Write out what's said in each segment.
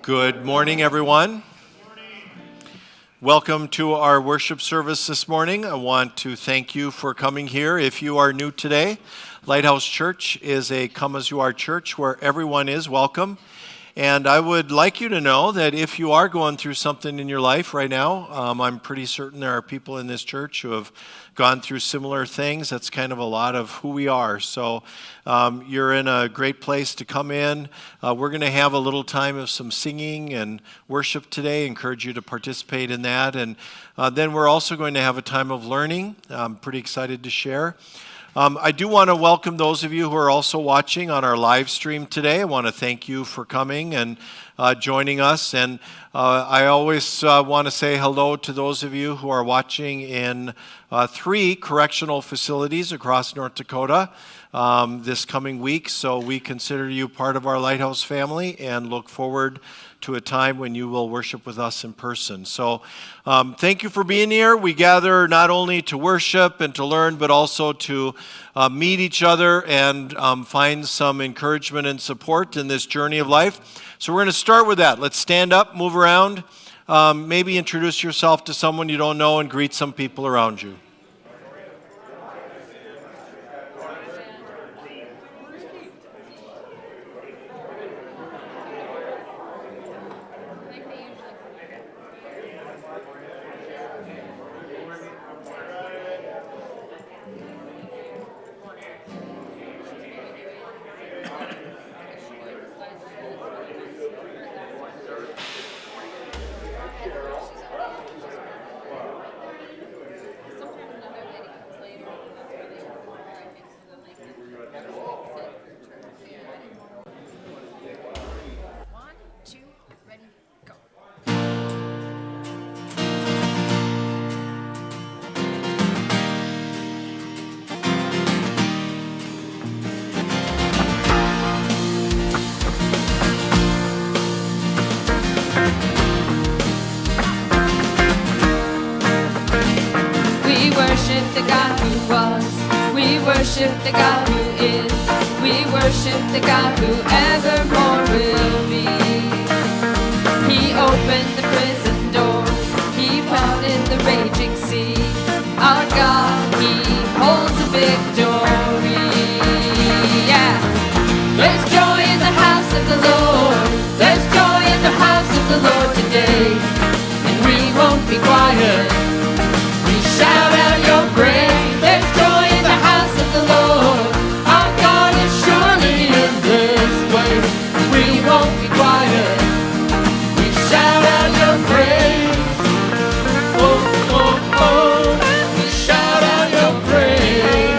Good morning, everyone. Welcome to our worship service this morning. I want to thank you for coming here. If you are new today, Lighthouse Church is a come-as-you-are church where everyone is welcome. And I would like you to know that if you are going through something in your life right now, I'm pretty certain there are people in this church who have gone through similar things. That's kind of a lot of who we are. So you're in a great place to come in. We're going to have a little time of some singing and worship today. I encourage you to participate in that. And then we're also going to have a time of learning. I'm pretty excited to share. I do want to welcome those of you who are also watching on our live stream today. I want to thank you for coming and joining us. And I always want to say hello to those of you who are watching in 3 correctional facilities across North Dakota this coming week. So we consider you part of our Lighthouse family and look forward to a time when you will worship with us in person. So thank you for being here. We gather not only to worship and to learn, but also to meet each other and find some encouragement and support in this journey of life. So we're going to start with that. Let's stand up, move around, maybe introduce yourself to someone you don't know and greet some people around you. Worship the God who is. We worship the God who evermore will be. He opened the prison doors. He parted the raging sea. Our God, He holds the victory. Yeah. There's joy in the house of the Lord. There's joy in the house of the Lord today. And we won't be quiet. We shout out your praise. There's joy in the house of the Lord. Our God is surely in this place. We won't be quiet. We shout out your praise. Oh, oh, oh. We shout out your praise.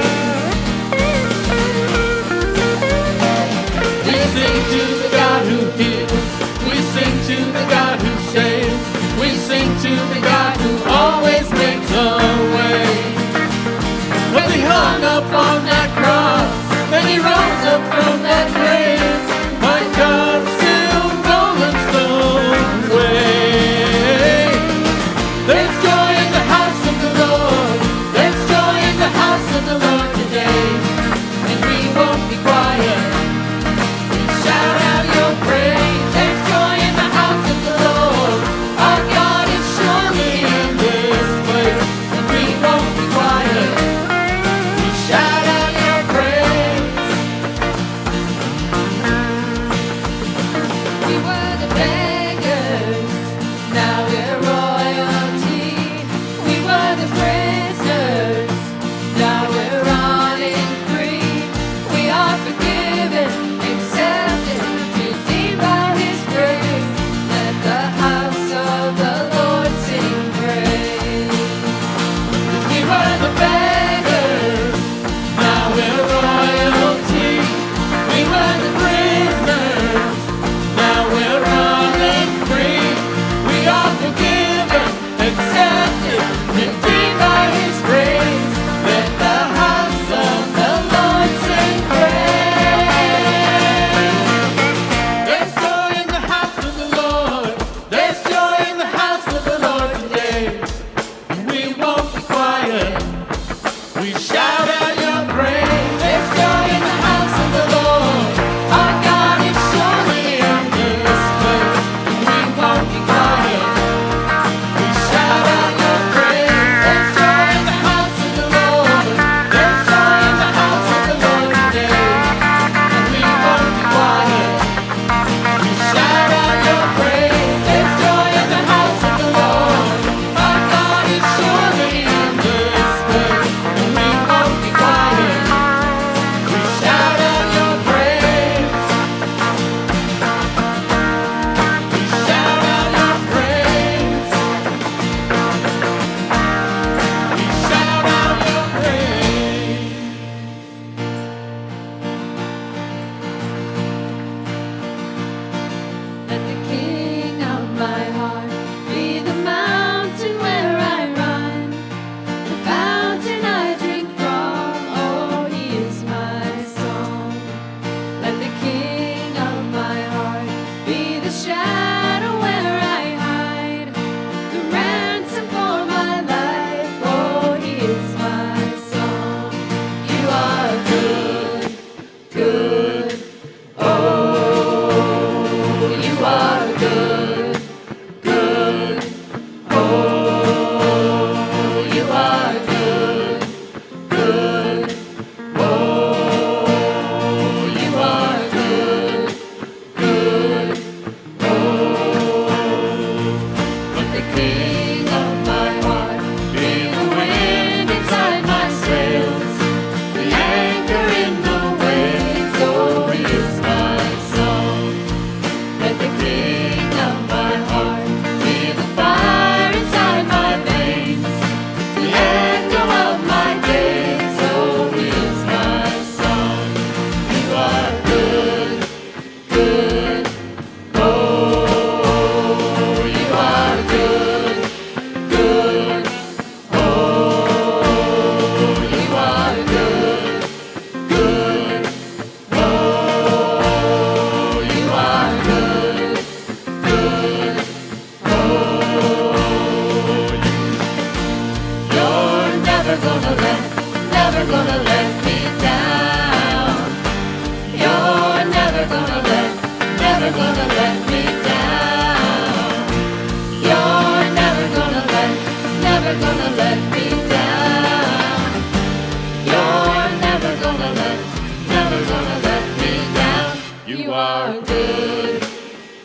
You are good,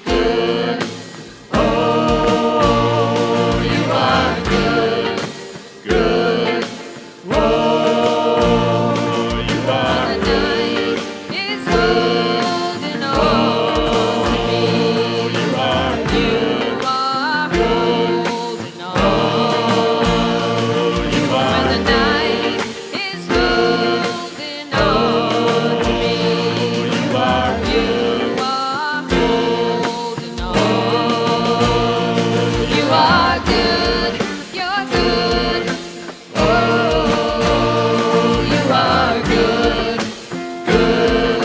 good. Oh, you are good, good. Oh, you are the night is holding on to me. You are holding on. You are when the night is holding on to me. You are holding on. You are good, you're good. Oh, you are good, good.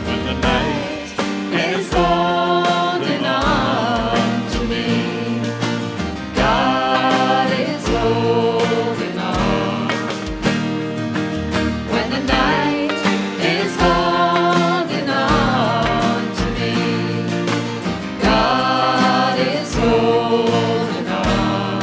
When the night is holding on to me, God is holding on. When the night is holding on to me, God is holding on.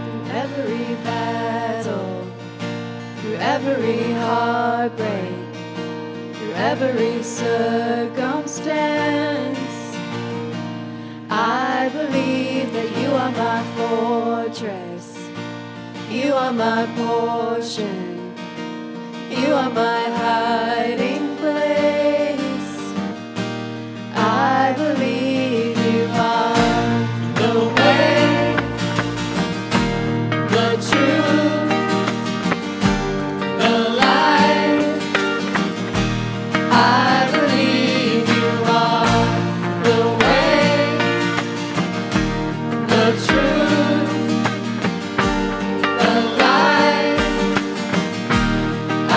Through every battle, through every heartbreak, through every circumstance, I believe that you are my fortress, you are my portion, you are my hiding place. I believe you are the way, the truth, the light. I believe you are the way, the truth, the light. I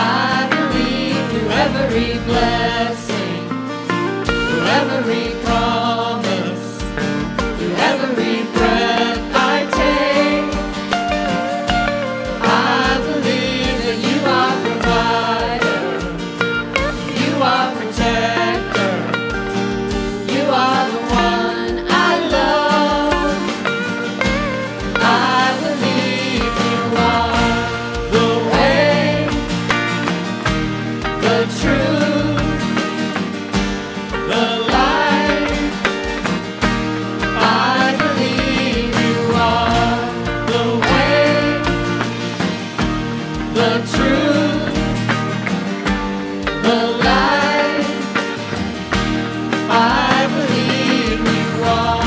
believe through every blessing, through every promise, through every breath I take. I believe that you are provider, you are protector, you are the one I love. I believe you are the way, the truth, the light. I believe you are the way, the truth, the light. I believe you are.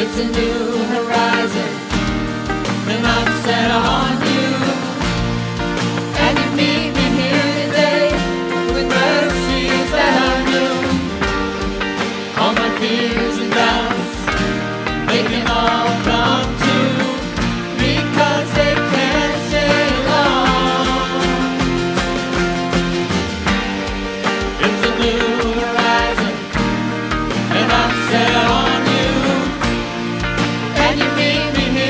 It's a new horizon, and I'm set on you. And you meet me here today with mercies that are new. All my fears and doubts, they can all come true because they can't stay long. It's a new horizon, and I'm set on you. And you meet me here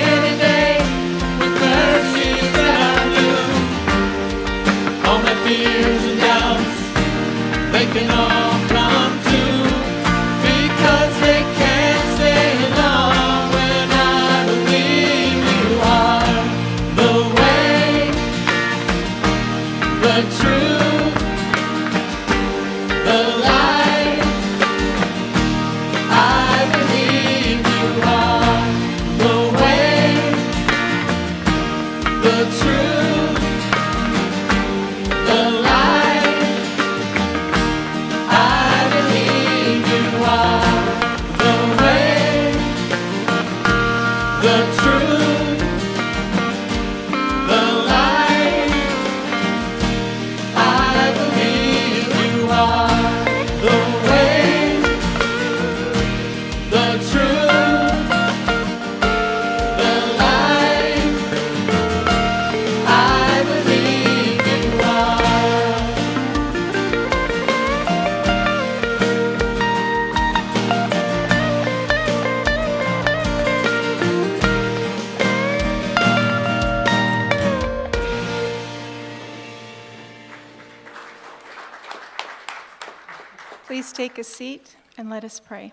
Please take a seat and let us pray.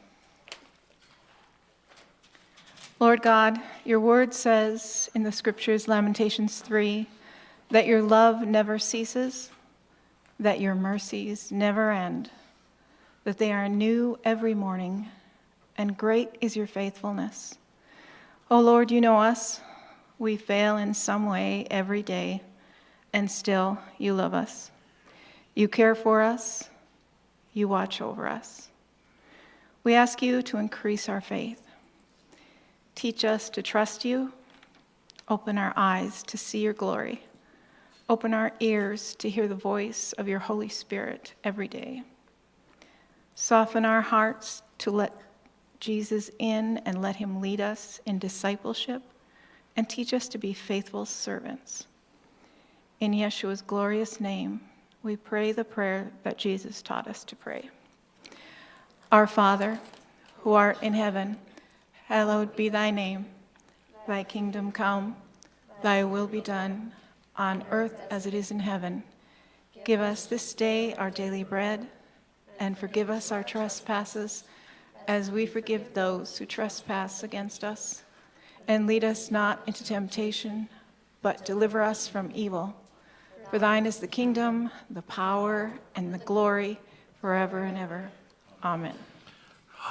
Lord God, your word says in the scriptures, Lamentations 3, that your love never ceases, that your mercies never end, that they are new every morning, and great is your faithfulness. Oh Lord, you know us. We fail in some way every day, and still you love us. You care for us. You watch over us. We ask you to increase our faith. Teach us to trust you. Open our eyes to see your glory. Open our ears to hear the voice of your Holy Spirit every day. Soften our hearts to let Jesus in and let him lead us in discipleship, and teach us to be faithful servants. In Yeshua's glorious name, we pray the prayer that Jesus taught us to pray. Our Father, who art in heaven, hallowed be thy name. Thy kingdom come, thy will be done, on earth as it is in heaven. Give us this day our daily bread, and forgive us our trespasses, as we forgive those who trespass against us. And lead us not into temptation, but deliver us from evil. For thine is the kingdom, the power, and the glory, forever and ever. Amen.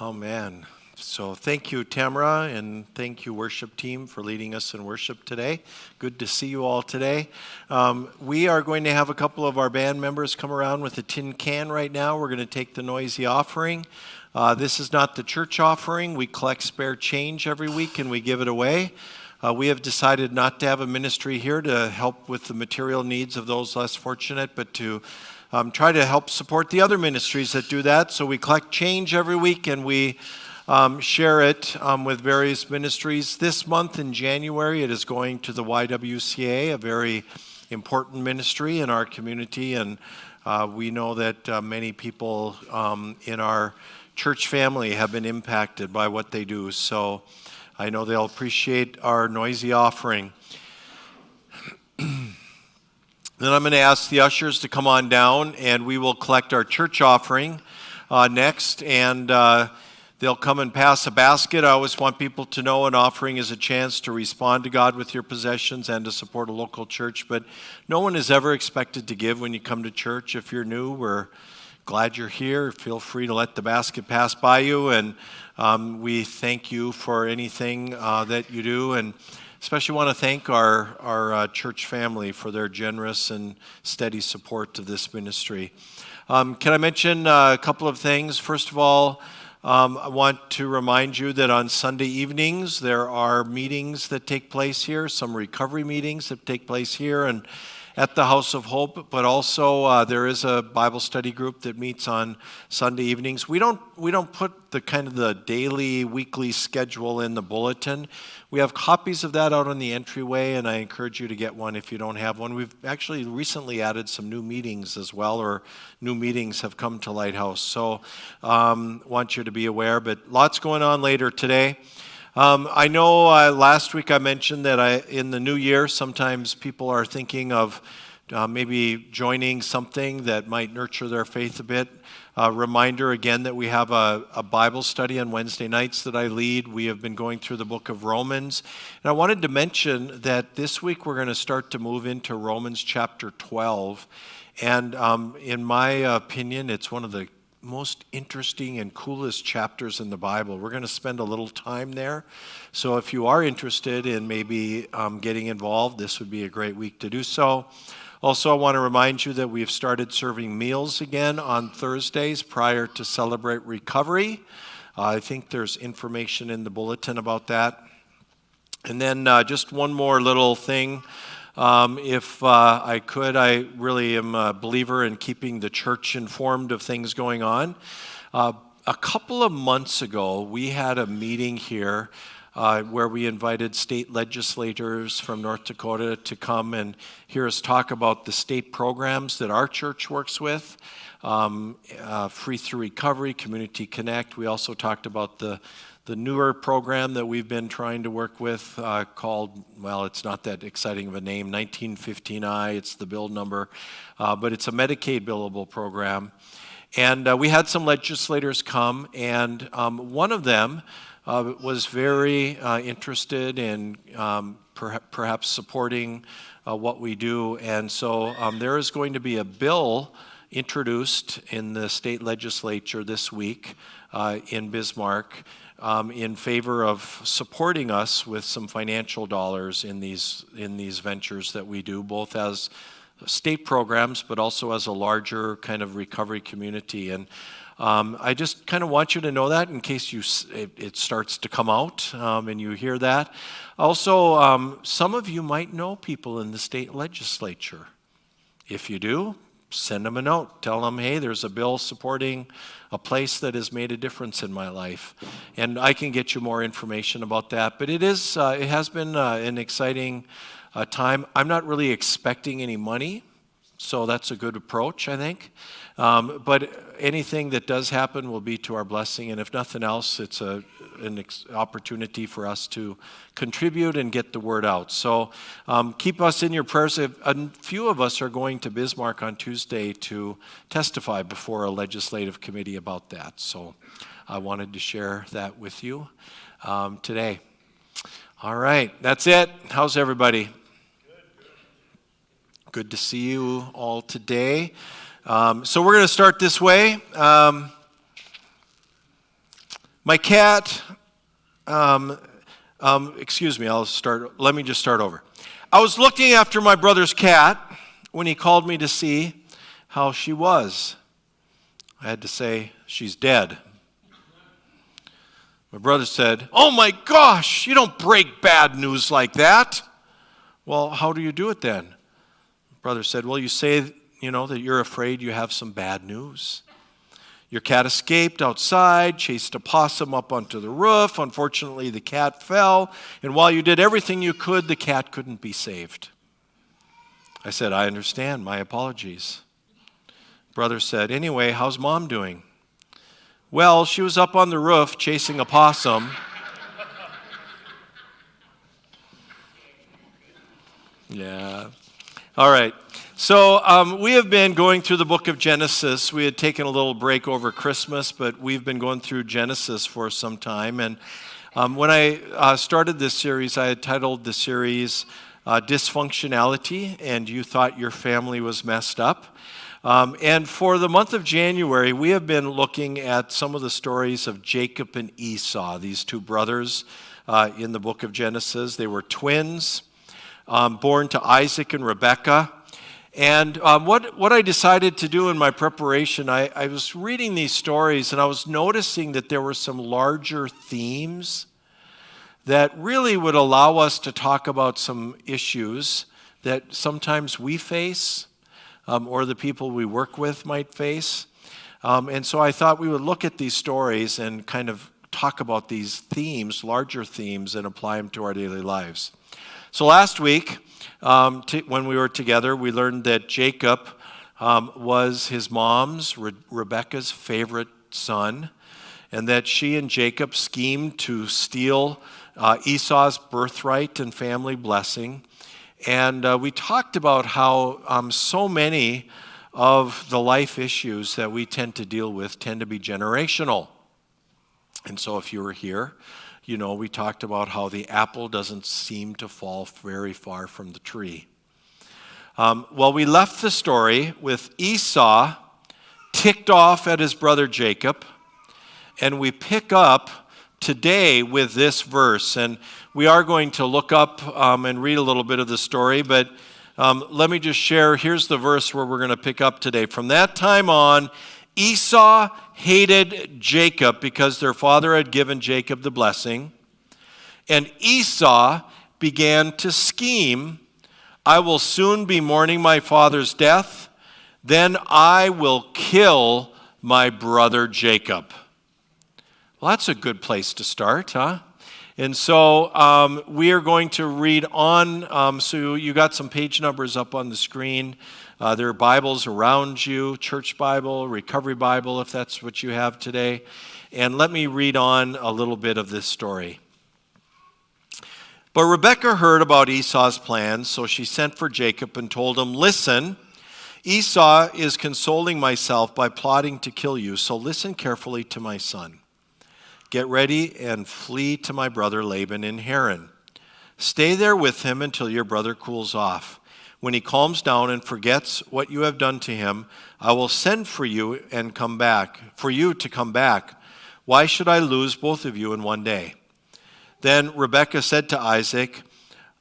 Amen. So thank you, Tamara, and thank you, worship team, for leading us in worship today. Good to see you all today. We are going to have a couple of our band members come around with a tin can right now. We're going to take the noisy offering. This is not the church offering. We collect spare change every week and we give it away. We have decided not to have a ministry here to help with the material needs of those less fortunate, but to try to help support the other ministries that do that. So we collect change every week and we share it with various ministries. This month in January, it is going to the YWCA, a very important ministry in our community, and we know that many people in our church family have been impacted by what they do. So I know they'll appreciate our noisy offering. Then I'm going to ask the ushers to come on down, and we will collect our church offering next, and they'll come and pass a basket. I always want people to know an offering is a chance to respond to God with your possessions and to support a local church, but no one is ever expected to give when you come to church. If you're new, we're glad you're here. Feel free to let the basket pass by you, and we thank you for anything that you do, and especially want to thank our church family for their generous and steady support of this ministry. Can I mention a couple of things? First of all, I want to remind you that on Sunday evenings there are meetings that take place here, some recovery meetings that take place here and at the House of Hope, but also there is a Bible study group that meets on Sunday evenings. We don't put the kind of the daily, weekly schedule in the bulletin. We have copies of that out on the entryway, and I encourage you to get one if you don't have one. We've actually recently added some new meetings as well, or new meetings have come to Lighthouse. So want you to be aware, but lots going on later today. I know last week I mentioned that in the new year, sometimes people are thinking of maybe joining something that might nurture their faith a bit. Reminder again that we have a Bible study on Wednesday nights that I lead. We have been going through the book of Romans. And I wanted to mention that this week we're going to start to move into Romans chapter 12. And in my opinion, it's one of the most interesting and coolest chapters in the Bible. We're going to spend a little time there. So if you are interested in maybe getting involved, this would be a great week to do so. Also, I want to remind you that we've started serving meals again on Thursdays prior to Celebrate Recovery. I think there's information in the bulletin about that. And then just one more little thing. If I could, I really am a believer in keeping the church informed of things going on. A couple of months ago, we had a meeting here where we invited state legislators from North Dakota to come and hear us talk about the state programs that our church works with. Free Through Recovery, Community Connect. We also talked about the newer program that we've been trying to work with called, well, it's not that exciting of a name, 1915I, it's the bill number, but it's a Medicaid billable program. And we had some legislators come, and one of them was very interested in perhaps supporting what we do. And so there is going to be a bill introduced in the state legislature this week in Bismarck in favor of supporting us with some financial dollars in these ventures that we do, both as state programs, but also as a larger kind of recovery community. And I just kind of want you to know that in case it starts to come out and you hear that. Also, some of you might know people in the state legislature. If you do, send them a note. Tell them, hey, there's a bill supporting a place that has made a difference in my life. And I can get you more information about that. But it has been an exciting time. I'm not really expecting any money, so that's a good approach, I think. But anything that does happen will be to our blessing, and if nothing else, it's an opportunity for us to contribute and get the word out. So keep us in your prayers. A few of us are going to Bismarck on Tuesday to testify before a legislative committee about that. So I wanted to share that with you today. All right, that's it. How's everybody? Good to see you all today. So we're going to start this way. My cat, excuse me, let me just start over. I was looking after my brother's cat when he called me to see how she was. I had to say, she's dead. My brother said, oh my gosh, you don't break bad news like that. Well, how do you do it then? Brother said, well, you say, that you're afraid you have some bad news. Your cat escaped outside, chased a possum up onto the roof. Unfortunately, the cat fell, and while you did everything you could, the cat couldn't be saved. I said, I understand. My apologies. Brother said, anyway, how's Mom doing? Well, she was up on the roof chasing a possum. Yeah. All right. So we have been going through the book of Genesis. We had taken a little break over Christmas, but we've been going through Genesis for some time. And when I started this series, I had titled the series Dysfunctionality, and you thought your family was messed up. And for the month of January, we have been looking at some of the stories of Jacob and Esau, these two brothers in the book of Genesis. They were twins, born to Isaac and Rebekah. And what I decided to do in my preparation, I was reading these stories and I was noticing that there were some larger themes that really would allow us to talk about some issues that sometimes we face or the people we work with might face. And so I thought we would look at these stories and kind of talk about these themes, larger themes, and apply them to our daily lives. So last week, when we were together, we learned that Jacob was his mom's, Rebekah's, favorite son, and that she and Jacob schemed to steal Esau's birthright and family blessing. And we talked about how so many of the life issues that we tend to deal with tend to be generational. And so if you were here, we talked about how the apple doesn't seem to fall very far from the tree. Well, we left the story with Esau ticked off at his brother Jacob, and we pick up today with this verse. And we are going to look up and read a little bit of the story, but let me just share. Here's the verse where we're going to pick up today. From that time on, Esau hated Jacob because their father had given Jacob the blessing. And Esau began to scheme, I will soon be mourning my father's death, then I will kill my brother Jacob. Well, that's a good place to start, huh? And so we are going to read on. So you got some page numbers up on the screen. There are Bibles around you, church Bible, recovery Bible, if that's what you have today. And let me read on a little bit of this story. But Rebekah heard about Esau's plans, so she sent for Jacob and told him, listen, Esau is consoling myself by plotting to kill you, so listen carefully to my son. Get ready and flee to my brother Laban in Haran. Stay there with him until your brother cools off. When he calms down and forgets what you have done to him, I will send for you and come back, for you to come back. Why should I lose both of you in one day?" Then Rebekah said to Isaac,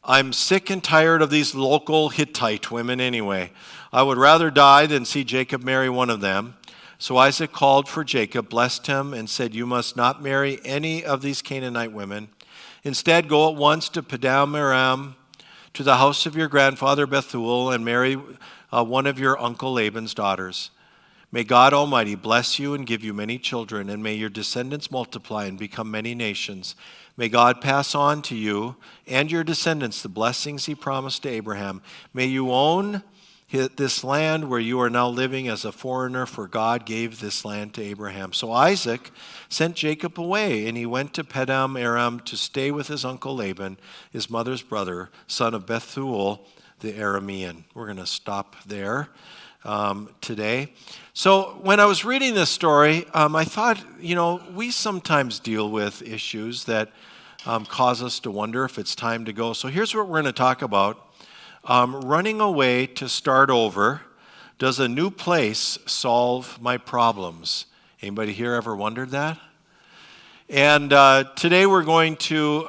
"I'm sick and tired of these local Hittite women anyway. I would rather die than see Jacob marry one of them." So Isaac called for Jacob, blessed him, and said, "You must not marry any of these Canaanite women. Instead, go at once to Paddan Aram, to the house of your grandfather Bethuel, and marry one of your uncle Laban's daughters. May God Almighty bless you and give you many children, and may your descendants multiply and become many nations. May God pass on to you and your descendants the blessings he promised to Abraham. May you own this land where you are now living as a foreigner, for God gave this land to Abraham." So Isaac sent Jacob away, and he went to Paddan Aram to stay with his uncle Laban, his mother's brother, son of Bethuel the Aramean. We're going to stop there today. So when I was reading this story, I thought, we sometimes deal with issues that cause us to wonder if it's time to go. So here's what we're going to talk about. Running away to start over. Does a new place solve my problems? Anybody here ever wondered that? And today we're going to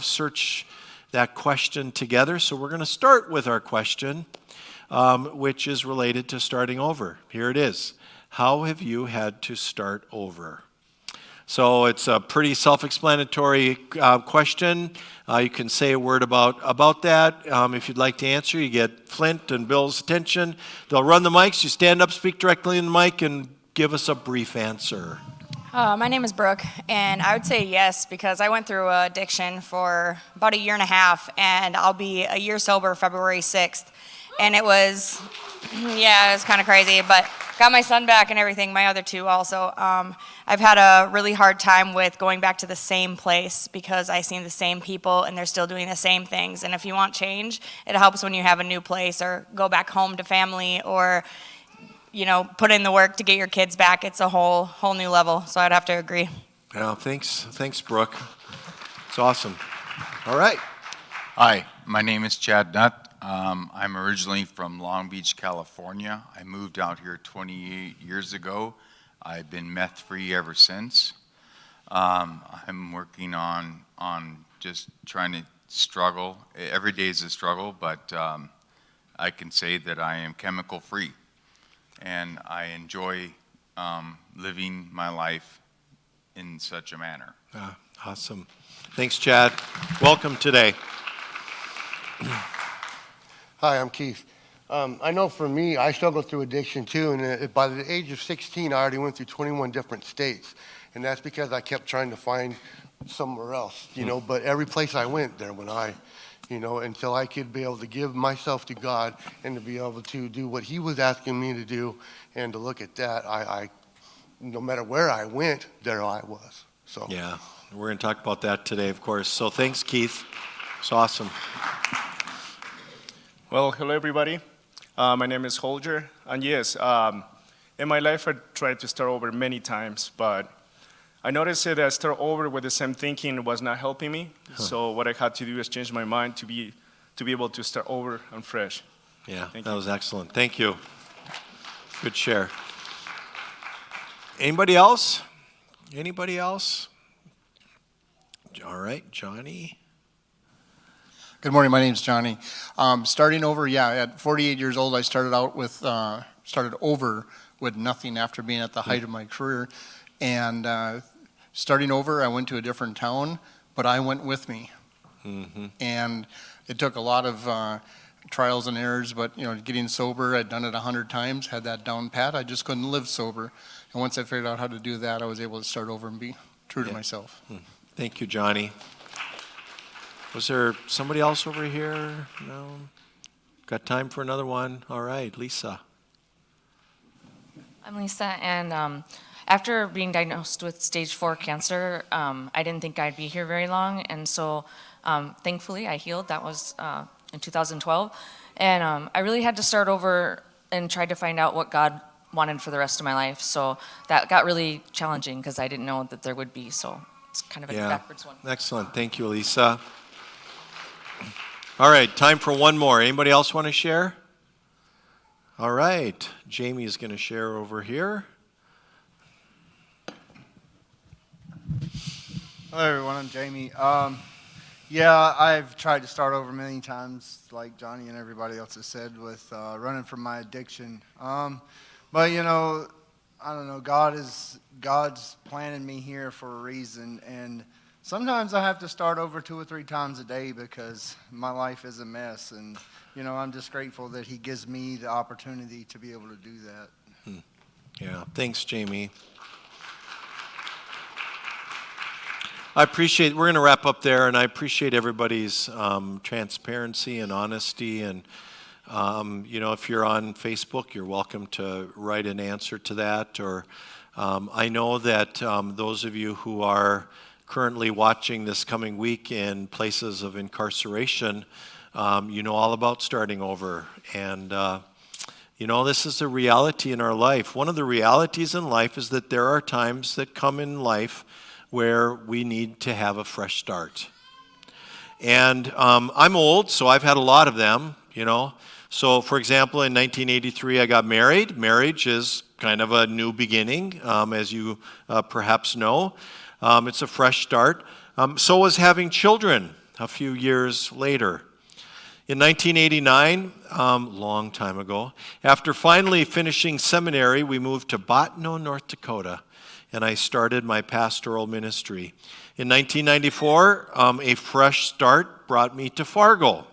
search that question together. So we're going to start with our question, which is related to starting over. Here it is. How have you had to start over? So it's a pretty self-explanatory question. You can say a word about that. If you'd like to answer, you get Flint and Bill's attention. They'll run the mics. You stand up, speak directly in the mic, and give us a brief answer. My name is Brooke, and I would say yes, because I went through addiction for about 1.5 years, and I'll be a year sober February 6th. And it was kind of crazy, but got my son back and everything, my other two also. I've had a really hard time with going back to the same place because I seen the same people and they're still doing the same things. And if you want change, it helps when you have a new place or go back home to family or, put in the work to get your kids back. It's a whole new level, so I'd have to agree. Yeah, thanks, Brooke. It's awesome. All right. Hi, my name is Chad Nutt. I'm originally from Long Beach, California. I moved out here 28 years ago. I've been meth-free ever since. I'm working on just trying to struggle. Every day is a struggle, but I can say that I am chemical-free, and I enjoy living my life in such a manner. Awesome. Thanks, Chad. Welcome today. Hi, I'm Keith. I know for me, I struggled through addiction too, and by the age of 16, I already went through 21 different states, and that's because I kept trying to find somewhere else, but every place I went, there went I, until I could be able to give myself to God and to be able to do what He was asking me to do, and to look at that, I no matter where I went, there I was. So yeah, we're going to talk about that today, of course. So thanks, Keith. It's awesome. Well, hello everybody. My name is Holger, and yes, in my life I tried to start over many times, but I noticed that start over with the same thinking was not helping me. So what I had to do is change my mind to be able to start over and fresh. Yeah, Thank that you. was excellent. Thank you. Good share. Anybody else? Anybody else? All right, Johnny. Good morning. My name's Johnny. Starting over, at 48 years old, I started over with nothing after being at the height of my career. And starting over, I went to a different town, but I went with me. Mm-hmm. And it took a lot of trials and errors, but getting sober, I'd done it 100 times, had that down pat. I just couldn't live sober. And once I figured out how to do that, I was able to start over and be true to myself. Thank you, Johnny. Was there somebody else over here? No? Got time for another one? All right, Lisa. I'm Lisa, and after being diagnosed with stage 4 cancer, I didn't think I'd be here very long, and so thankfully I healed. That was in 2012. And I really had to start over and try to find out what God wanted for the rest of my life. So that got really challenging because I didn't know that there would be. So it's kind of a backwards one. Excellent. Thank you, Elisa. All right, time for one more. Anybody else want to share? All right, Jamie is going to share over here. Hello, everyone. I'm Jamie. Yeah, I've tried to start over many times, like Johnny and everybody else has said, with running from my addiction. But you know, I don't know. God's planted me here for a reason, and sometimes I have to start over 2 or 3 times a day because my life is a mess. And you know, I'm just grateful that He gives me the opportunity to be able to do that. Yeah, thanks, Jamie. I appreciate, we're going to wrap up there, and I appreciate everybody's transparency and honesty. And, you know, if you're on Facebook, you're welcome to write an answer to that. Or I know that those of you who are currently watching this coming week in places of incarceration, you know all about starting over. And, you know, this is a reality in our life. One of the realities in life is that there are times that come in life where we need to have a fresh start. And I'm old, so I've had a lot of them, you know. So, for example, in 1983, I got married. Marriage is kind of a new beginning, as you perhaps know. It's a fresh start. So was having children a few years later. In 1989, long time ago, after finally finishing seminary, we moved to Bottineau, North Dakota, and I started my pastoral ministry. In 1994, a fresh start brought me to Fargo.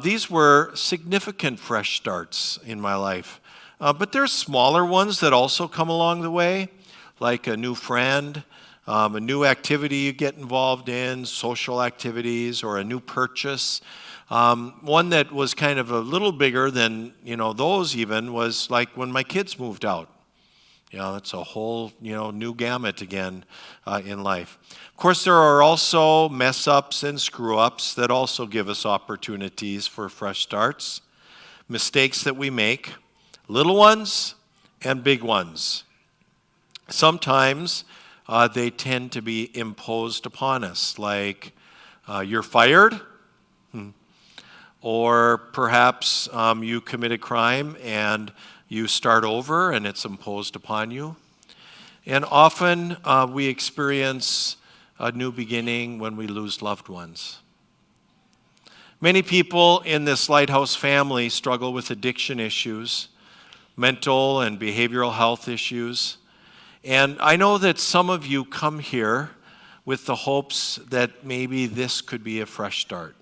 These were significant fresh starts in my life. But there's smaller ones that also come along the way, like a new friend, a new activity you get involved in, social activities, or a new purchase. One that was kind of a little bigger than, you know, those even was like when my kids moved out. You know, it's a whole, you know, new gamut again in life. Of course, there are also mess-ups and screw-ups that also give us opportunities for fresh starts. Mistakes that we make, little ones and big ones. Sometimes they tend to be imposed upon us, like you're fired, or perhaps you commit a crime and you start over and it's imposed upon you. And often we experience a new beginning when we lose loved ones. Many people in this Lighthouse family struggle with addiction issues, mental and behavioral health issues. And I know that some of you come here with the hopes that maybe this could be a fresh start.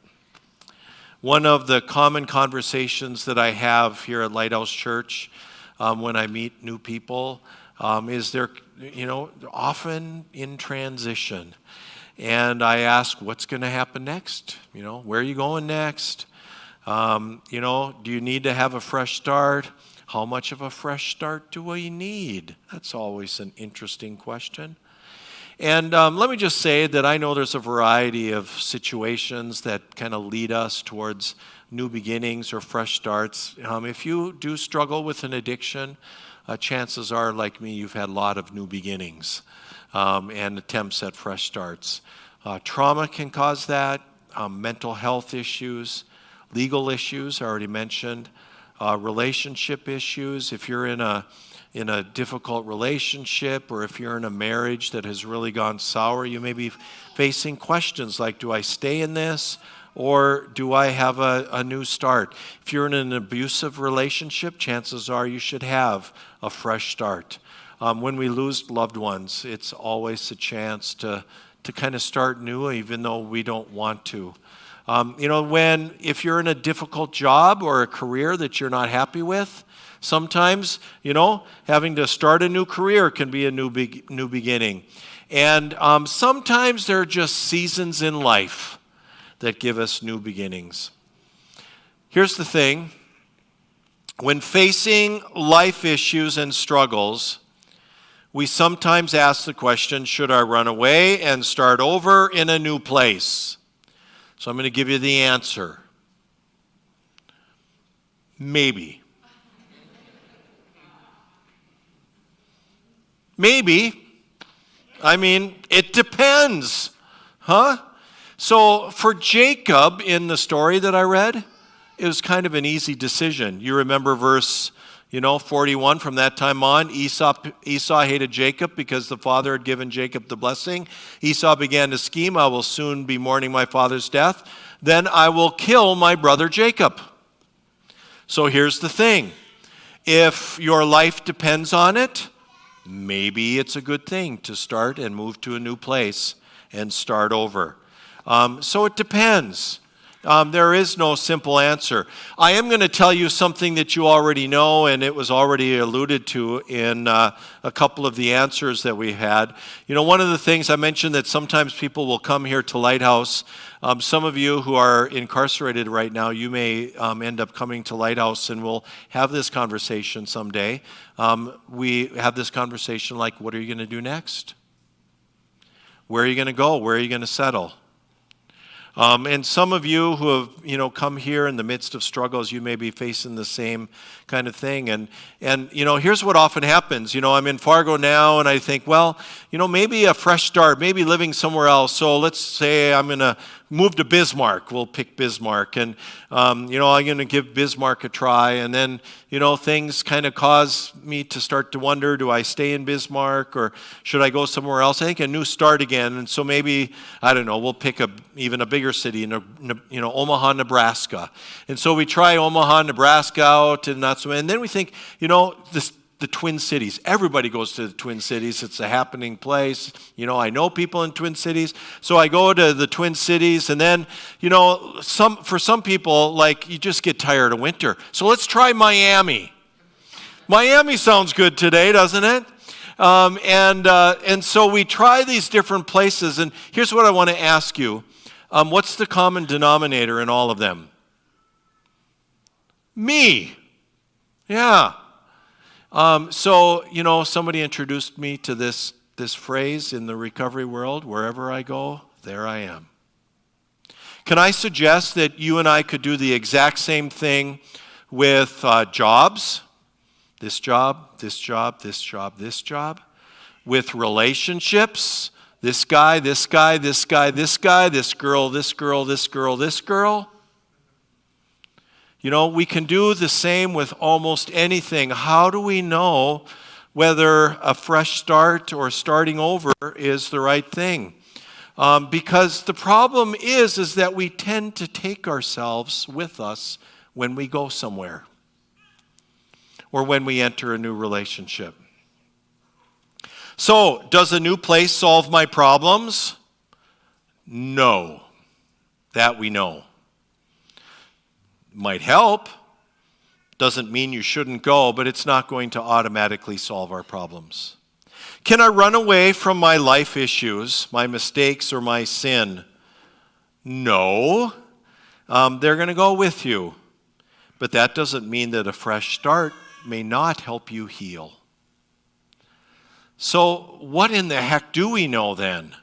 One of the common conversations that I have here at Lighthouse Church when I meet new people is they're, you know, often in transition. And I ask, what's going to happen next? You know, where are you going next? You know, do you need to have a fresh start? How much of a fresh start do we need? That's always an interesting question. And let me just say that I know there's a variety of situations that kind of lead us towards new beginnings or fresh starts. If you do struggle with an addiction, chances are, like me, you've had a lot of new beginnings and attempts at fresh starts. Trauma can cause that, mental health issues, legal issues, I already mentioned, relationship issues. If you're in a difficult relationship, or if you're in a marriage that has really gone sour, you may be facing questions like, do I stay in this, or do I have a new start? If you're in an abusive relationship, chances are you should have a fresh start. When we lose loved ones, it's always a chance to kind of start new, even though we don't want to. You know, if you're in a difficult job or a career that you're not happy with, sometimes, you know, having to start a new career can be a new beginning. And sometimes there are just seasons in life that give us new beginnings. Here's the thing. When facing life issues and struggles, we sometimes ask the question, should I run away and start over in a new place? So I'm going to give you the answer. Maybe. Maybe. I mean, it depends. Huh? So for Jacob in the story that I read, it was kind of an easy decision. You remember verse 41, from that time on, Esau hated Jacob because the father had given Jacob the blessing. Esau began to scheme, I will soon be mourning my father's death. Then I will kill my brother Jacob. So here's the thing. If your life depends on it, maybe it's a good thing to start and move to a new place and start over. So it depends. There is no simple answer. I am going to tell you something that you already know, and it was already alluded to in a couple of the answers that we had. One of the things I mentioned that sometimes people will come here to Lighthouse. Some of you who are incarcerated right now, you may end up coming to Lighthouse, and we'll have this conversation someday. We have this conversation like, what are you going to do next? Where are you going to go? Where are you going to settle? And some of you who have, come here in the midst of struggles, you may be facing the same kind of thing. And here's what often happens. I'm in Fargo now, and I think, well, maybe a fresh start, maybe living somewhere else. So let's say I'm going to move to Bismarck. We'll pick Bismarck. And, I'm going to give Bismarck a try. And then, things kind of cause me to start to wonder, do I stay in Bismarck or should I go somewhere else? I think a new start again. And so maybe, I don't know, we'll pick even a bigger city, Omaha, Nebraska. And so we try Omaha, Nebraska out, and and then we think, the Twin Cities. Everybody goes to the Twin Cities. It's a happening place. I know people in Twin Cities. So I go to the Twin Cities, and then, for some people, you just get tired of winter. So let's try Miami. Miami sounds good today, doesn't it? And so we try these different places, and here's what I want to ask you. What's the common denominator in all of them? Me. Yeah. Somebody introduced me to this phrase in the recovery world, wherever I go, there I am. Can I suggest that you and I could do the exact same thing with jobs? This job, this job, this job, this job. With relationships, this guy, this guy, this guy, this guy, this girl, this girl, this girl, this girl. We can do the same with almost anything. How do we know whether a fresh start or starting over is the right thing? Because the problem is that we tend to take ourselves with us when we go somewhere or when we enter a new relationship. So, does a new place solve my problems? No. That we know. Might help. Doesn't mean you shouldn't go, but it's not going to automatically solve our problems. Can I run away from my life issues, my mistakes, or my sin? No. They're going to go with you. But that doesn't mean that a fresh start may not help you heal. So what in the heck do we know then?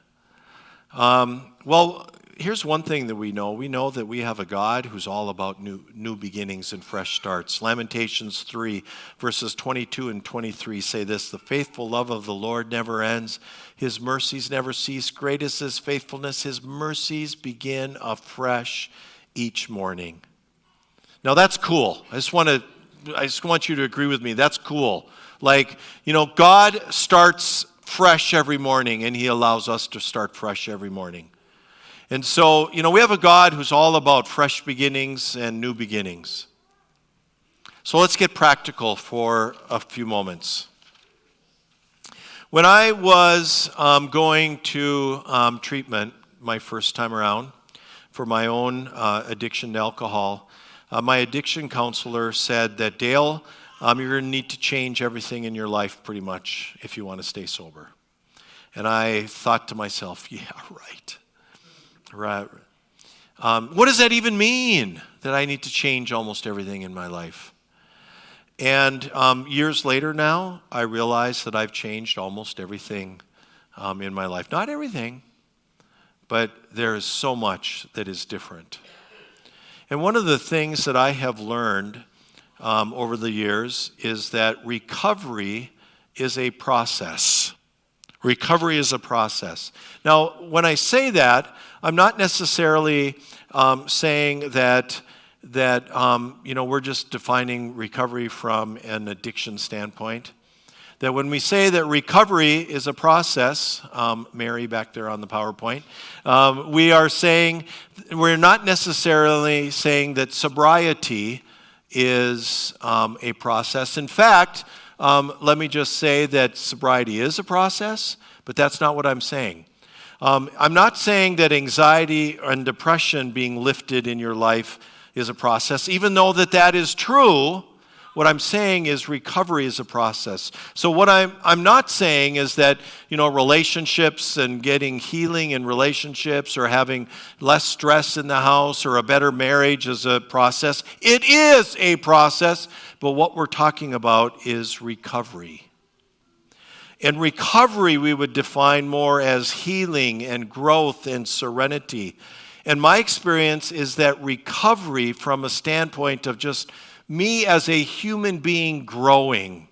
Here's one thing that we know. We know that we have a God who's all about new beginnings and fresh starts. Lamentations 3, verses 22 and 23 say this: the faithful love of the Lord never ends. His mercies never cease. Great is his faithfulness. His mercies begin afresh each morning. Now that's cool. I just want you to agree with me. That's cool. God starts fresh every morning, and he allows us to start fresh every morning. And so, we have a God who's all about fresh beginnings and new beginnings. So let's get practical for a few moments. When I was going to treatment my first time around for my own addiction to alcohol, my addiction counselor said that, Dale, you're going to need to change everything in your life pretty much if you want to stay sober. And I thought to myself, yeah, right. Right. What does that even mean, that I need to change almost everything in my life? And years later now, I realize that I've changed almost everything in my life. Not everything, but there is so much that is different. And one of the things that I have learned over the years is that recovery is a process. Recovery is a process. Now, when I say that, I'm not necessarily saying that we're just defining recovery from an addiction standpoint. That when we say that recovery is a process, Mary back there on the PowerPoint, we're not necessarily saying that sobriety is a process. In fact, let me just say that sobriety is a process, but that's not what I'm saying. I'm not saying that anxiety and depression being lifted in your life is a process, even though that is true. What I'm saying is recovery is a process. So what I'm not saying is that, relationships and getting healing in relationships or having less stress in the house or a better marriage is a process. It is a process, but what we're talking about is recovery. And recovery we would define more as healing and growth and serenity. And my experience is that recovery from a standpoint of just me as a human being growing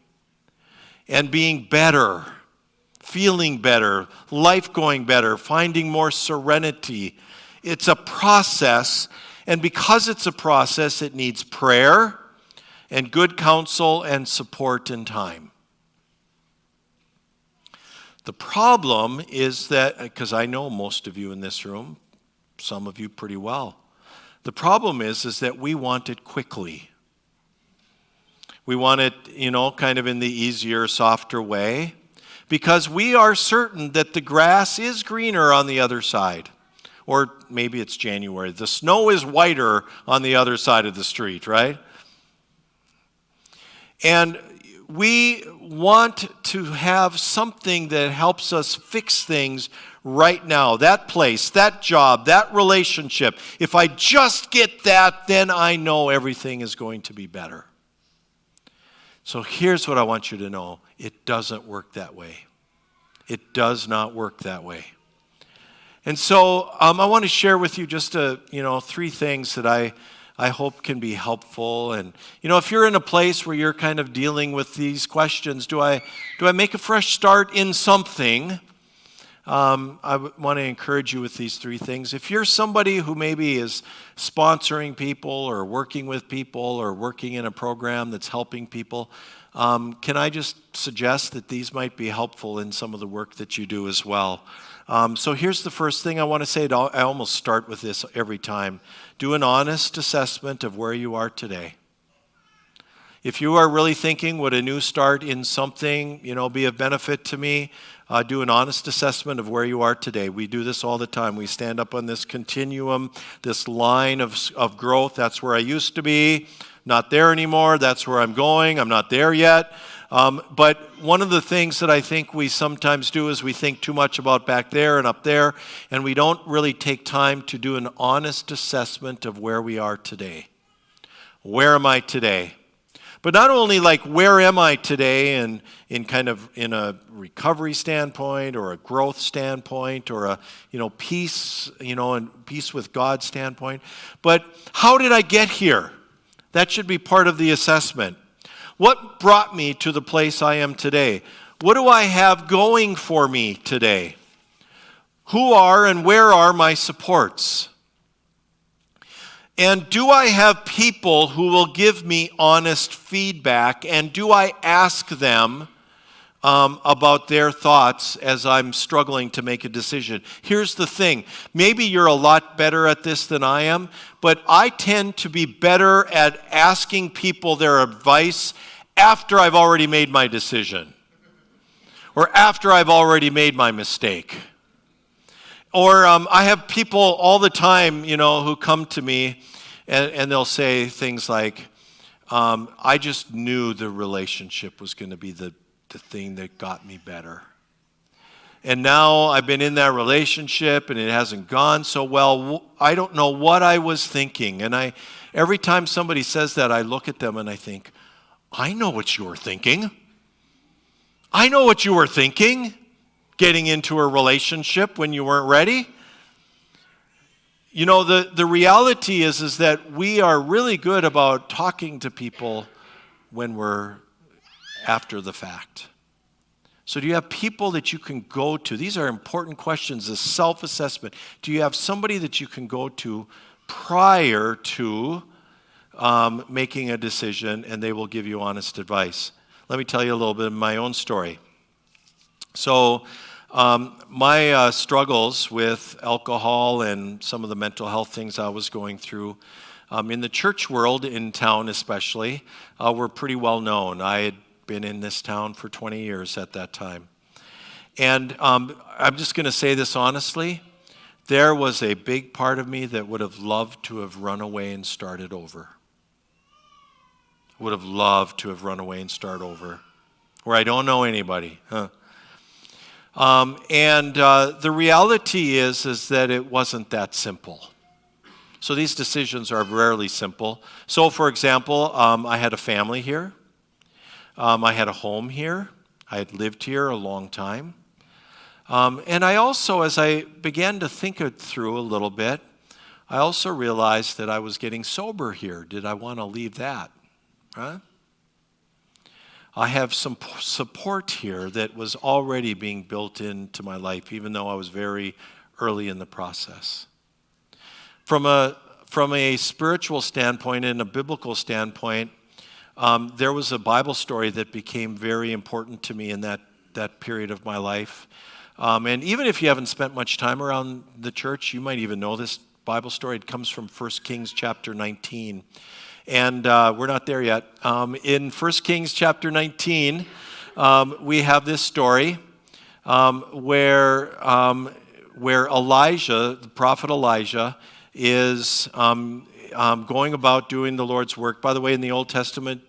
and being better, feeling better, life going better, finding more serenity. It's a process, and because it's a process, it needs prayer and good counsel and support and time. The problem is that, because I know most of you in this room, some of you pretty well, the problem is that we want it quickly. We want it, kind of in the easier, softer way, because we are certain that the grass is greener on the other side. Or maybe it's January. The snow is whiter on the other side of the street, right? And we want to have something that helps us fix things right now. That place, that job, that relationship. If I just get that, then I know everything is going to be better. So here's what I want you to know. It doesn't work that way. It does not work that way. And so I want to share with you just 3 things that I hope can be helpful. And if you're in a place where you're kind of dealing with these questions, do I make a fresh start in something? I want to encourage you with these 3 things. If you're somebody who maybe is sponsoring people or working with people or working in a program that's helping people, can I just suggest that these might be helpful in some of the work that you do as well? So here's the first thing I want to say. I almost start with this every time. Do an honest assessment of where you are today. If you are really thinking, would a new start in something, be of benefit to me, do an honest assessment of where you are today. We do this all the time. We stand up on this continuum, this line of growth. That's where I used to be, not there anymore. That's where I'm going. I'm not there yet. But one of the things that I think we sometimes do is we think too much about back there and up there, and we don't really take time to do an honest assessment of where we are today. Where am I today? But not only where am I today in kind of in a recovery standpoint or a growth standpoint or a peace, and peace with God standpoint, but how did I get here? That should be part of the assessment. What brought me to the place I am today? What do I have going for me today? Who are and where are my supports? And do I have people who will give me honest feedback? And do I ask them about their thoughts as I'm struggling to make a decision? Here's the thing. Maybe you're a lot better at this than I am, but I tend to be better at asking people their advice after I've already made my decision or after I've already made my mistake. Or I have people all the time, who come to me and they'll say things like, I just knew the relationship was going to be the thing that got me better. And now I've been in that relationship and it hasn't gone so well. I don't know what I was thinking. And every time somebody says that, I look at them and I think, I know what you were thinking. I know what you were thinking. Getting into a relationship when you weren't ready. The reality is that we are really good about talking to people when we're after the fact? So do you have people that you can go to? These are important questions, this self-assessment. Do you have somebody that you can go to prior to making a decision, and they will give you honest advice? Let me tell you a little bit of my own story. So my struggles with alcohol and some of the mental health things I was going through in the church world, in town especially, were pretty well known. I had been in this town for 20 years at that time. And I'm just going to say this honestly. There was a big part of me that would have loved to have run away and started over. Would have loved to have run away and start over, where I don't know anybody. The reality is that it wasn't that simple. So these decisions are rarely simple. So for example, I had a family here. I had a home here. I had lived here a long time. And I also, as I began to think it through a little bit, I also realized that I was getting sober here. Did I want to leave that? Huh? I have some support here that was already being built into my life, even though I was very early in the process. From a spiritual standpoint and a biblical standpoint, there was a Bible story that became very important to me in that period of my life. And even if you haven't spent much time around the church, you might even know this Bible story. It comes from 1 Kings chapter 19. And we're not there yet. In 1 Kings chapter 19, we have this story where Elijah, the prophet Elijah, is going about doing the Lord's work. By the way, in the Old Testament,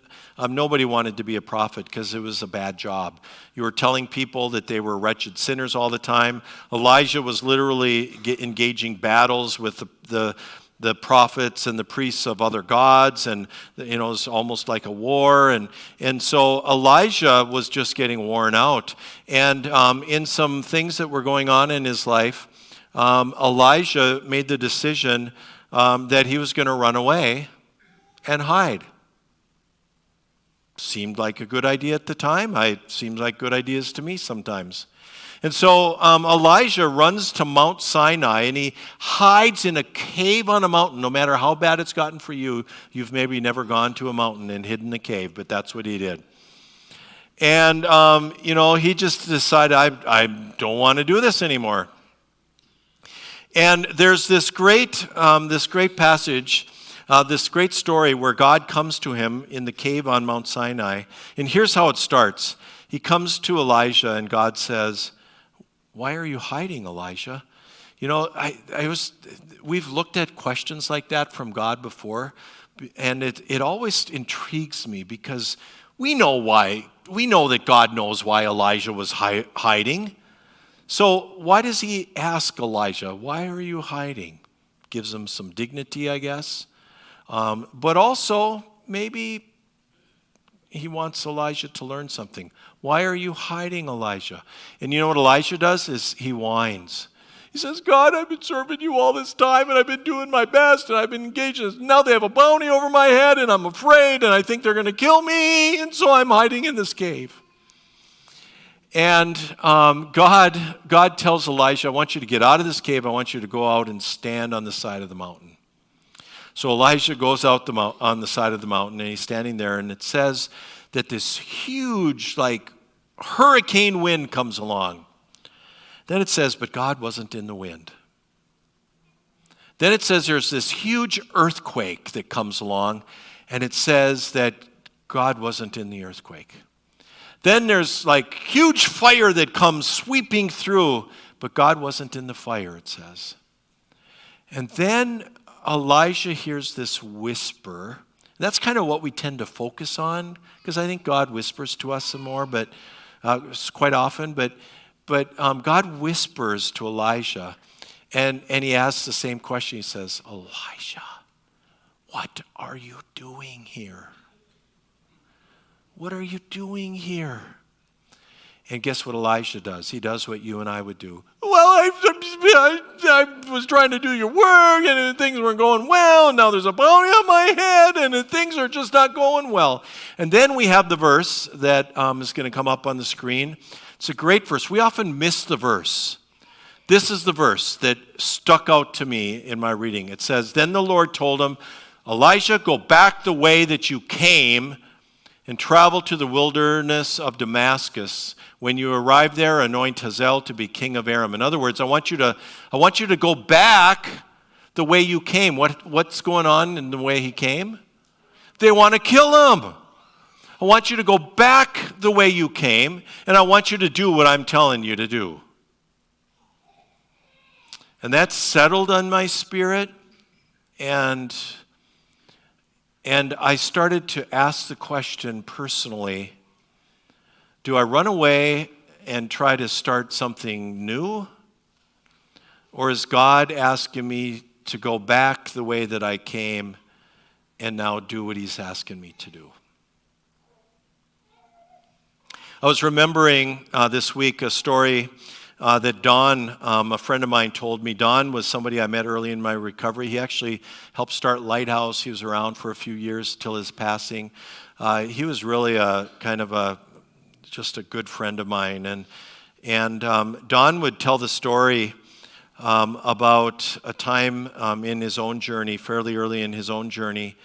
nobody wanted to be a prophet because it was a bad job. You were telling people that they were wretched sinners all the time. Elijah was literally engaging battles with the prophets and the priests of other gods, and it was almost like a war. And so Elijah was just getting worn out. And in some things that were going on in his life, Elijah made the decision that he was going to run away and hide. Seemed like a good idea at the time. It seems like good ideas to me sometimes. And so Elijah runs to Mount Sinai, and he hides in a cave on a mountain. No matter how bad it's gotten for you, you've maybe never gone to a mountain and hidden in a cave, but that's what he did. And, he just decided, I don't want to do this anymore. And there's this great passage, this great story where God comes to him in the cave on Mount Sinai. And here's how it starts. He comes to Elijah, and God says, "Why are you hiding, Elijah?" We've looked at questions like that from God before, and it always intrigues me because we know why. We know that God knows why Elijah was hiding. So why does he ask Elijah, "Why are you hiding?" Gives him some dignity, I guess. But also, maybe he wants Elijah to learn something. Why are you hiding, Elijah? And you know what Elijah does is he whines. He says, "God, I've been serving you all this time, and I've been doing my best, and I've been engaged. Now they have a bounty over my head, and I'm afraid, and I think they're going to kill me, and so I'm hiding in this cave." And God tells Elijah, "I want you to get out of this cave. I want you to go out and stand on the side of the mountain." So Elijah goes out on the side of the mountain, and he's standing there, and it says that this huge, hurricane wind comes along. Then it says, but God wasn't in the wind. Then it says there's this huge earthquake that comes along, and it says that God wasn't in the earthquake. Then there's huge fire that comes sweeping through, but God wasn't in the fire, it says. And then Elijah hears this whisper. That's kind of what we tend to focus on, because I think God whispers to us some more, but quite often. But God whispers to Elijah, and he asks the same question. He says, "Elijah, what are you doing here? What are you doing here?" And guess what Elijah does? He does what you and I would do. "Well, I'm I was trying to do your work, and things weren't going well, and now there's a bounty on my head, and things are just not going well. And then we have the verse that is going to come up on the screen. It's a great verse. We often miss the verse. This is the verse that stuck out to me in my reading. It says, "Then the Lord told him, Elijah, go back the way that you came and travel to the wilderness of Damascus. When you arrive there, anoint Hazael to be king of Aram." In other words, I want you to go back the way you came. What's going on in the way he came? They want to kill him. I want you to go back the way you came, and I want you to do what I'm telling you to do. And that settled on my spirit, and I started to ask the question personally, do I run away and try to start something new? Or is God asking me to go back the way that I came and now do what he's asking me to do? I was remembering this week a story that Don, a friend of mine, told me. Don was somebody I met early in my recovery. He actually helped start Lighthouse. He was around for a few years till his passing. He was really just a good friend of mine. And Don would tell the story about a time in his own journey, fairly early in his own journey,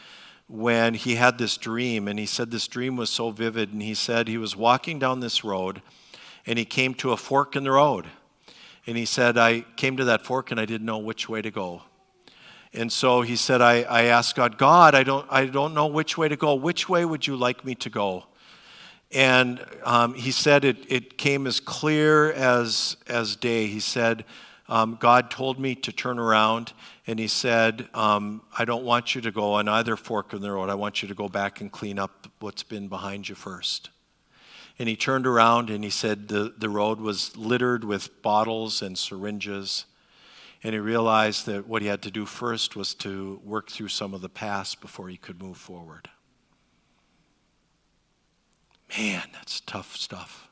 when he had this dream. And he said this dream was so vivid. And he said he was walking down this road, and he came to a fork in the road. And he said, I came to that fork and I didn't know which way to go. And so he said, I asked God, I don't know which way to go. Which way would you like me to go? And he said it came as clear as day. He said, God told me to turn around, and he said, I don't want you to go on either fork in the road. I want you to go back and clean up what's been behind you first. And he turned around and he said the road was littered with bottles and syringes. And he realized that what he had to do first was to work through some of the past before he could move forward. Man, that's tough stuff.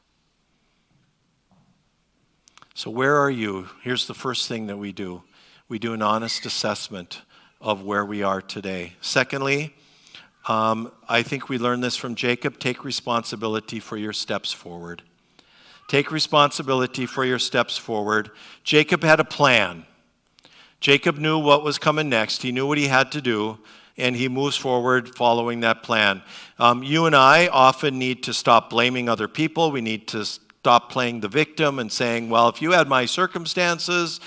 So where are you? Here's the first thing that we do. We do an honest assessment of where we are today. Secondly, I think we learned this from Jacob. Take responsibility for your steps forward. Take responsibility for your steps forward. Jacob had a plan. Jacob knew what was coming next. He knew what he had to do, and he moves forward following that plan. You and I often need to stop blaming other people. We need to stop playing the victim and saying, well, if you had my circumstances,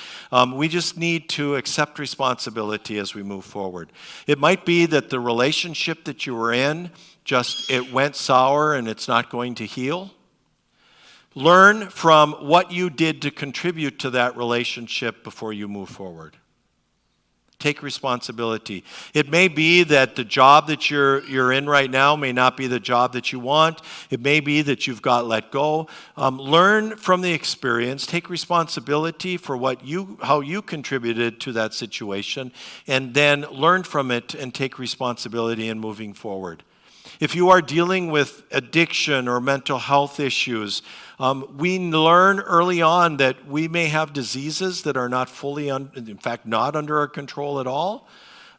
we just need to accept responsibility as we move forward. It might be that the relationship that you were in, it went sour and it's not going to heal. Learn from what you did to contribute to that relationship before you move forward. Take responsibility. It may be that the job that you're in right now may not be the job that you want. It may be that you've got let go. Learn from the experience. Take responsibility for how you contributed to that situation, and then learn from it and take responsibility in moving forward. If you are dealing with addiction or mental health issues, we learn early on that we may have diseases that are not fully, in fact, not under our control at all.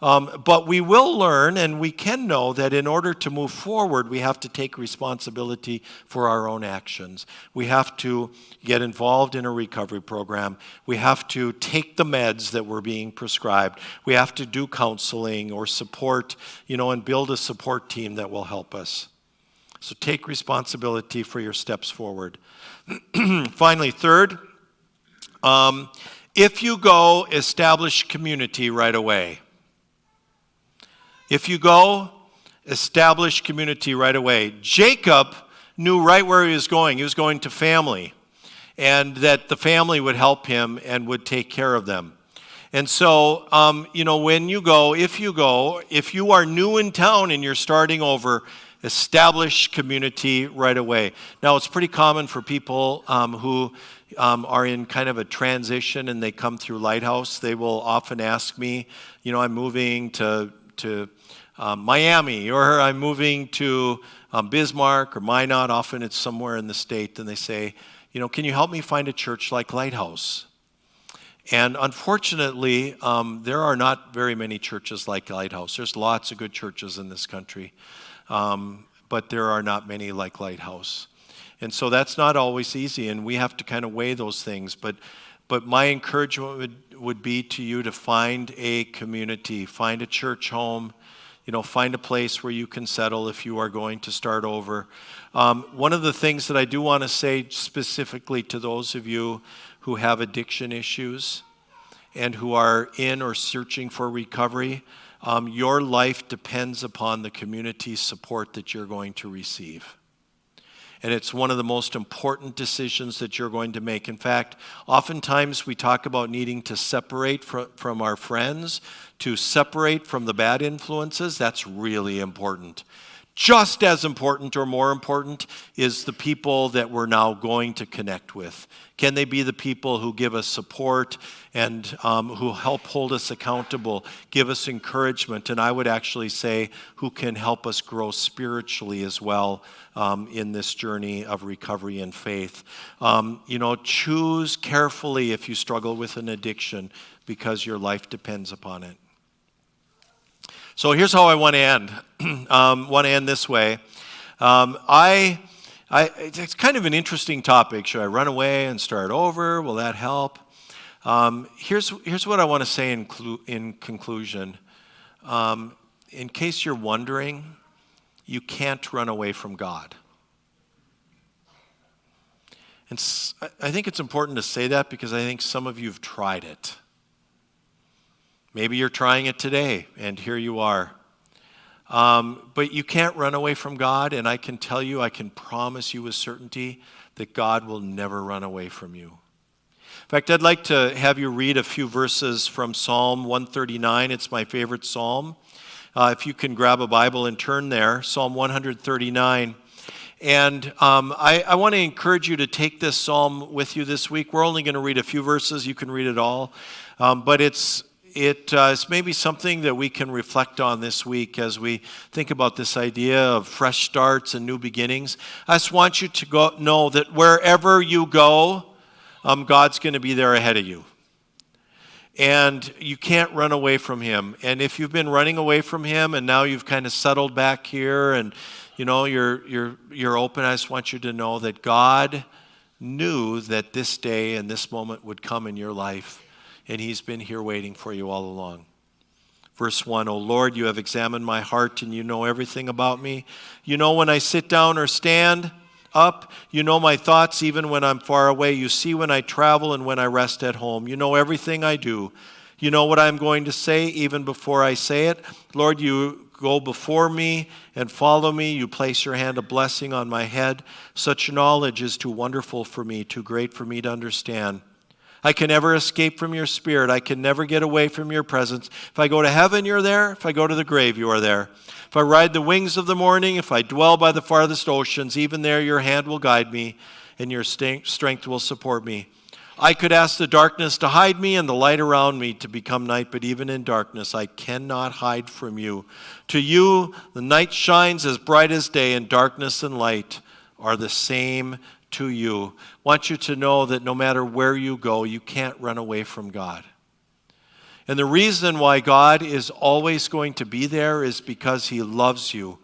But we will learn, and we can know that in order to move forward, we have to take responsibility for our own actions. We have to get involved in a recovery program. We have to take the meds that we're being prescribed. We have to do counseling or support, and build a support team that will help us. So take responsibility for your steps forward. Finally, third, if you go, establish community right away. If you go, establish community right away. Jacob knew right where he was going. He was going to family, and that the family would help him and would take care of them. And so, when you go, if you are new in town and you're starting over, establish community right away. Now, it's pretty common for people who are in kind of a transition and they come through Lighthouse. They will often ask me, I'm moving to Miami, or I'm moving to Bismarck or Minot. Often it's somewhere in the state, and they say, can you help me find a church like Lighthouse? And unfortunately, there are not very many churches like Lighthouse. There's lots of good churches in this country, but there are not many like Lighthouse. And so that's not always easy, and we have to kind of weigh those things. But my encouragement would be to you to find a community, find a church home, find a place where you can settle if you are going to start over. One of the things that I do want to say specifically to those of you who have addiction issues and who are in or searching for recovery, your life depends upon the community support that you're going to receive. And it's one of the most important decisions that you're going to make. In fact, oftentimes we talk about needing to separate from our friends, to separate from the bad influences. That's really important. Just as important or more important is the people that we're now going to connect with. Can they be the people who give us support and who help hold us accountable, give us encouragement, and I would actually say who can help us grow spiritually as well in this journey of recovery and faith. Choose carefully if you struggle with an addiction because your life depends upon it. So here's how I want to end. Want to end this way. It's kind of an interesting topic. Should I run away and start over? Will that help? Here's what I want to say in conclusion. In case you're wondering, you can't run away from God. And I think it's important to say that because I think some of you have tried it. Maybe you're trying it today, and here you are. But you can't run away from God, and I can tell you, I can promise you with certainty that God will never run away from you. In fact, I'd like to have you read a few verses from Psalm 139. It's my favorite psalm. If you can grab a Bible and turn there, Psalm 139. And I want to encourage you to take this psalm with you this week. We're only going to read a few verses. You can read it all. But it's maybe something that we can reflect on this week as we think about this idea of fresh starts and new beginnings. I just want you to know that wherever you go, God's going to be there ahead of you. And you can't run away from Him. And if you've been running away from Him and now you've kind of settled back here and you're open, I just want you to know that God knew that this day and this moment would come in your life. And He's been here waiting for you all along. Verse 1, O Lord, you have examined my heart and you know everything about me. You know when I sit down or stand up. You know my thoughts even when I'm far away. You see when I travel and when I rest at home. You know everything I do. You know what I'm going to say even before I say it. Lord, you go before me and follow me. You place your hand of blessing on my head. Such knowledge is too wonderful for me, too great for me to understand. I can never escape from your spirit. I can never get away from your presence. If I go to heaven, you're there. If I go to the grave, you are there. If I ride the wings of the morning, if I dwell by the farthest oceans, even there your hand will guide me and your strength will support me. I could ask the darkness to hide me and the light around me to become night, but even in darkness I cannot hide from you. To you, the night shines as bright as day, and darkness and light are the same to you. I want you to know that no matter where you go, you can't run away from God. And the reason why God is always going to be there is because He loves you.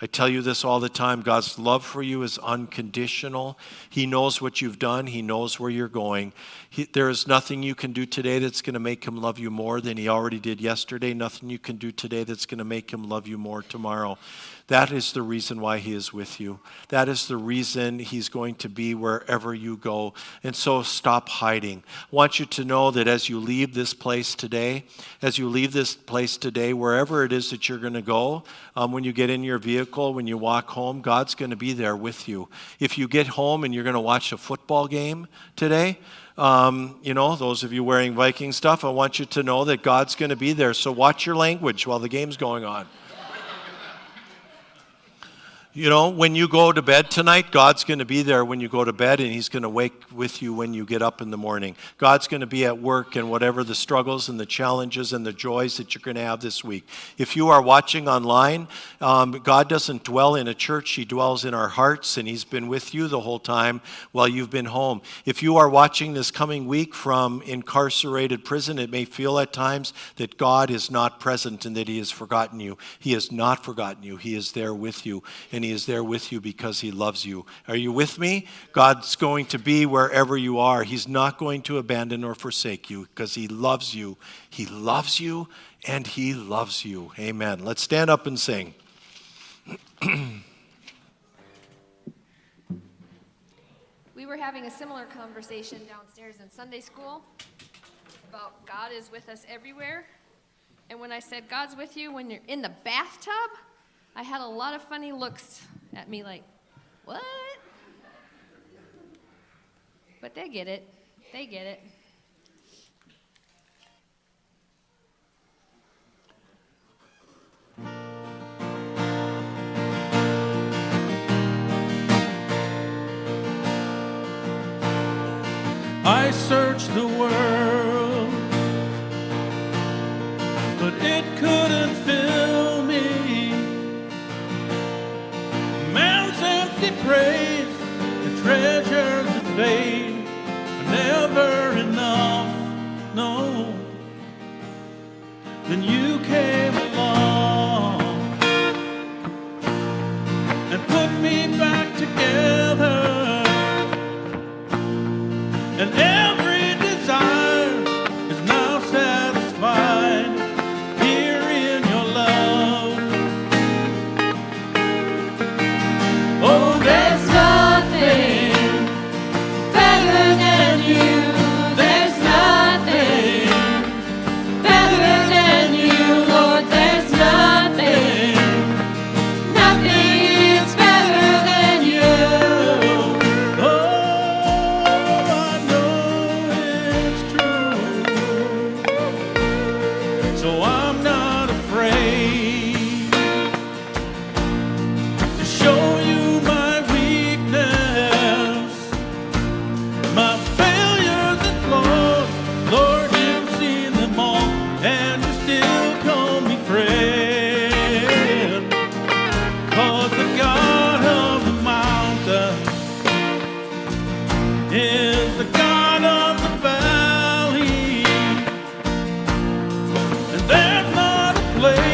I tell you this all the time. God's love for you is unconditional. He knows what you've done. He knows where you're going. There is nothing you can do today that's going to make Him love you more than He already did yesterday. Nothing you can do today that's going to make Him love you more tomorrow. That is the reason why He is with you. That is the reason He's going to be wherever you go. And so stop hiding. I want you to know that as you leave this place today, wherever it is that you're going to go, when you get in your vehicle, when you walk home, God's going to be there with you. If you get home and you're going to watch a football game today, those of you wearing Viking stuff, I want you to know that God's going to be there. So watch your language while the game's going on. You know, when you go to bed tonight, God's going to be there when you go to bed, and he's going to wake with you when you get up in the morning. God's going to be at work in whatever the struggles and the challenges and the joys that you're going to have this week. If you are watching online, God doesn't dwell in a church. He dwells in our hearts, and he's been with you the whole time while you've been home. If you are watching this coming week from incarcerated prison, it may feel at times that God is not present and that he has forgotten you. He has not forgotten you. He is there with you, and he is there with you because he loves you. Are you with me? God's going to be wherever you are. He's not going to abandon or forsake you because he loves you. He loves you, and he loves you. Amen. Let's stand up and sing. We were having a similar conversation downstairs in Sunday school about God is with us everywhere. And when I said God's with you when you're in the bathtub, I had a lot of funny looks at me like, what? But they get it. They get it. I searched the world, but it couldn't fill me. Man's empty praise, the treasures that fade are never enough, no. Then you came along and put me back together. And every desire is now satisfied here in your love. Oh, There's nothing better than you. There's nothing better than you, Lord. There's nothing. Nothing is better than you. oh, I know it's true. So I'm not afraid to show you my weakness, my failures and flaws. Lord, you've seen them all, and you still call me friend. 'Cause the God of the mountain is the God of the valley, and there's not a place